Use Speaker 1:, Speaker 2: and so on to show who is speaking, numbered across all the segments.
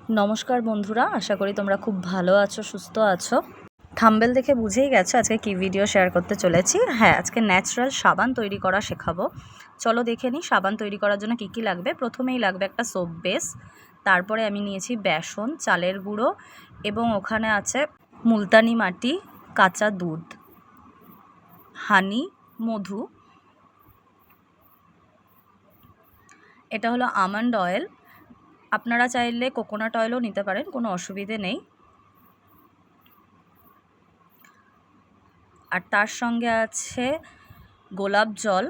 Speaker 1: নমস্কার বন্ধুরা, আশা করি তোমরা খুব ভালো আছো, সুস্থ আছো। থাম্বনেল দেখে বুঝেই গেছো আজকে কি ভিডিও শেয়ার করতে চলেছি। হ্যাঁ, আজকে ন্যাচারাল সাবান তৈরি করা শেখাবো। চলো দেখে নিই সাবান তৈরি করার জন্য কি লাগবে। প্রথমেই লাগবে একটা সোপ বেস, তারপরে আমি নিয়েছি বেসন, চালের গুঁড়ো এবং ওখানে আছে মুলতানি মাটি, কাঁচা দুধ, হানি, মধু, এটা হলো আমন্ড অয়েল। আপনারা চাইলে কোকোনাট অয়েলও নিতে পারেন, কোনো অসুবিধে নেই। আর তার সঙ্গে আছে গোলাপ জল,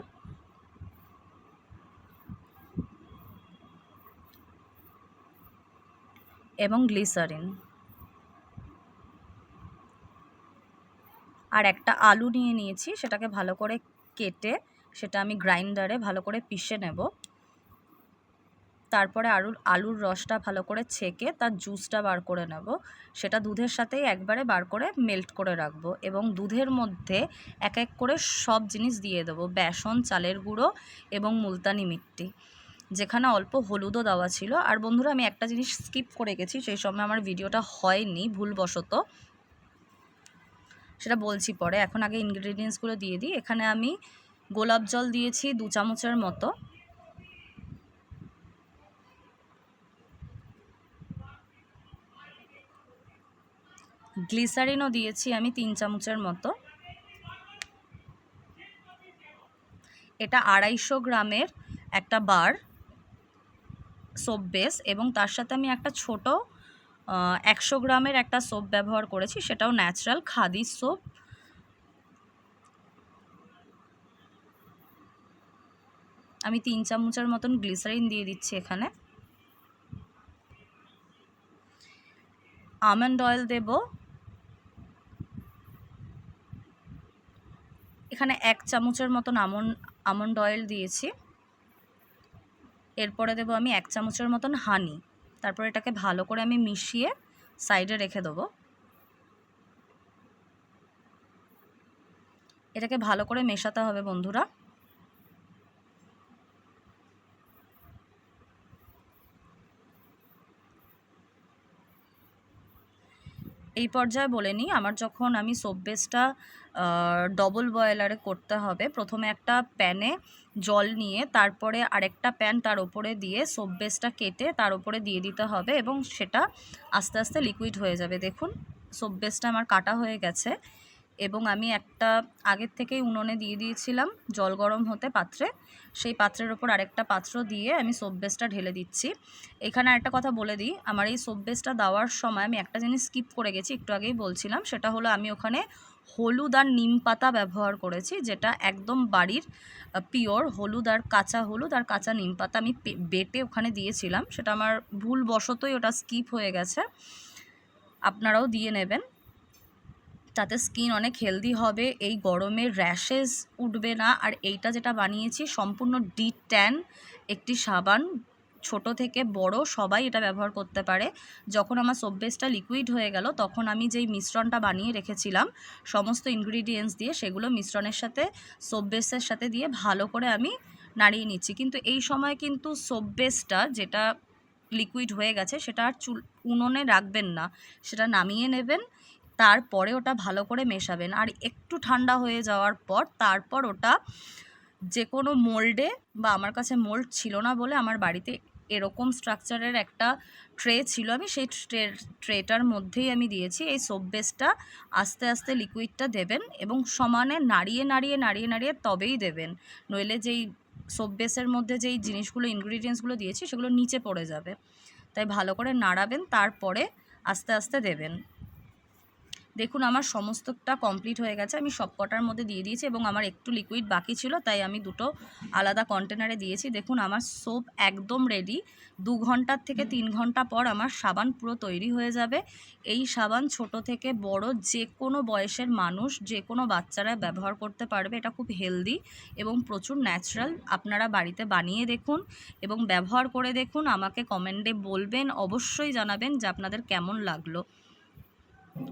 Speaker 1: এবং গ্লিসারিন। আর একটা আলু নিয়ে নিয়েছি, সেটাকে ভালো করে কেটে সেটা আমি গ্রাইন্ডারে ভালো করে পিষে নেব। তারপরে আলুর রসটা ভালো করে ছেঁকে তার জুসটা বার করে নেব। সেটা দুধের সাথেই একবারে বার করে মেল্ট করে রাখবো এবং দুধের মধ্যে এক এক করে সব জিনিস দিয়ে দেবো, বেসন, চালের গুঁড়ো এবং মুলতানি মিট্টি, যেখানে অল্প হলুদও দেওয়া ছিল। আর বন্ধুরা, আমি একটা জিনিস স্কিপ করে গেছি, সেই সময় আমার ভিডিওটা হয়নি ভুলবশত, সেটা বলছি পরে। এখন আগে ইনগ্রিডিয়েন্টসগুলো দিয়ে দিই। এখানে আমি গোলাপ জল দিয়েছি 2 চামচের মতো, গ্লিসারিনও দিয়েছি আমি 3 চামচের মতো। এটা 250 গ্রামের একটা বার সোপ বেস, এবং তার সাথে আমি একটা ছোট 100 গ্রামের একটা সোপ ব্যবহার করেছি, সেটাও ন্যাচারাল খাদি সোপ। আমি 3 চামচের মতন গ্লিসারিন দিয়ে দিচ্ছি এখানে। আমন্ড অয়েল দেব, এখানে 1 চামচের মতন আমন্ড অয়েল দিয়েছি। এরপরে দেব আমি 1 চামচের মতন হানি। তারপর এটাকে ভালো করে আমি মিশিয়ে সাইডে রেখে দেবো। এটাকে ভালো করে মেশাতে হবে বন্ধুরা। এই পর্যায়ে বলে নিই, আমার যখন আমি সোপ বেসটা ডবল বয়েলারে করতে হবে, প্রথমে একটা প্যানে জল নিয়ে তারপরে আরেকটা প্যান তার ওপরে দিয়ে সোপ বেসটা কেটে তার ওপরে দিয়ে দিতে হবে এবং সেটা আস্তে আস্তে লিকুইড হয়ে যাবে। দেখুন সোপ বেসটা আমার কাটা হয়ে গেছে এবং আমি একটা আগের থেকেই উনুনে দিয়ে দিয়েছিলাম জল গরম হতে পাত্রে, সেই পাত্রের ওপর আরেকটা পাত্র দিয়ে আমি সোপ বেসটা ঢেলে দিচ্ছি। এখানে আরেকটা কথা বলে দিই, আমার এই সোপ বেসটা দেওয়ার সময় আমি একটা জিনিস স্কিপ করে গেছি, একটু আগেই বলছিলাম, সেটা হলো আমি ওখানে হলুদ আর নিম পাতা ব্যবহার করেছি, যেটা একদম বাড়ির পিওর হলুদ আর কাঁচা নিম পাতা আমি বেটে ওখানে দিয়েছিলাম। সেটা আমার ভুলবশতই ওটা স্কিপ হয়ে গেছে, আপনারাও দিয়ে নেবেন, তাতে স্কিন অনেক হেলদি হবে, এই গরমে র্যাশেস উঠবে না। আর এইটা যেটা বানিয়েছি সম্পূর্ণ ডি10 একটি সাবান, ছোট থেকে বড় সবাই এটা ব্যবহার করতে পারে। যখন আমার সোপ বেসটা লিকুইড হয়ে গেল, তখন আমি যেই মিশ্রণটা বানিয়ে রেখেছিলাম সমস্ত ইনগ্রিডিয়েন্টস দিয়ে, সেগুলো মিশ্রণের সাথে সোপ বেসের সাথে দিয়ে ভালো করে আমি নাড়িয়ে নিচ্ছি। কিন্তু এই সময় কিন্তু সোপ বেসটা যেটা লিকুইড হয়ে গেছে সেটা আর উনুনে রাখবেন না, সেটা নামিয়ে নেবেন, তারপরে ওটা ভালো করে মেশাবেন। আর একটু ঠান্ডা হয়ে যাওয়ার পর তারপর ওটা যে কোনো মোল্ডে, বা আমার কাছে মোল্ড ছিল না বলে আমার বাড়িতে এরকম স্ট্রাকচারের একটা ট্রে ছিল, আমি সেই ট্রেটার মধ্যেই আমি দিয়েছি। এই সোপ বেসটা আস্তে আস্তে লিকুইডটা দেবেন এবং সমানে নাড়িয়ে নাড়িয়ে নাড়িয়ে নাড়িয়ে তবেই দেবেন, নইলে যেই সোপ বেসের মধ্যে যেই জিনিসগুলো ইনগ্রিডিয়েন্টসগুলো দিয়েছি সেগুলো নিচে পড়ে যাবে। তাই ভালো করে নাড়াবেন, তারপরে আস্তে আস্তে দেবেন। দেখুন আমার সমস্তটা কমপ্লিট হয়ে গেছে, আমি সব কটার মধ্যে দিয়ে দিয়েছি এবং আমার একটু লিকুইড বাকি ছিল, তাই আমি দুটো আলাদা কন্টেনারে দিয়েছি। দেখুন আমার সোপ একদম রেডি। 2 ঘন্টার থেকে 3 ঘন্টা পর আমার সাবান পুরো তৈরি হয়ে যাবে। এই সাবান ছোট থেকে বড় যে কোনো বয়সের মানুষ, যে কোনো বাচ্চারা ব্যবহার করতে পারবে। এটা খুব হেলদি এবং প্রচুর ন্যাচারাল। আপনারা বাড়িতে বানিয়ে দেখুন এবং ব্যবহার করে দেখুন, আমাকে কমেন্টে বলবেন, অবশ্যই জানাবেন যে আপনাদের কেমন লাগলো।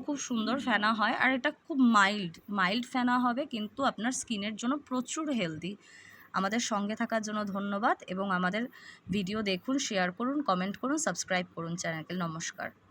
Speaker 1: খুব সুন্দর ফেনা হয় আর এটা খুব মাইল্ড ফেনা হবে, কিন্তু আপনার স্কিনের জন্য প্রচুর হেলদি। আমাদের সঙ্গে থাকার জন্য ধন্যবাদ এবং আমাদের ভিডিও দেখুন, শেয়ার করুন, কমেন্ট করুন, সাবস্ক্রাইব করুন চ্যানেলকে। নমস্কার।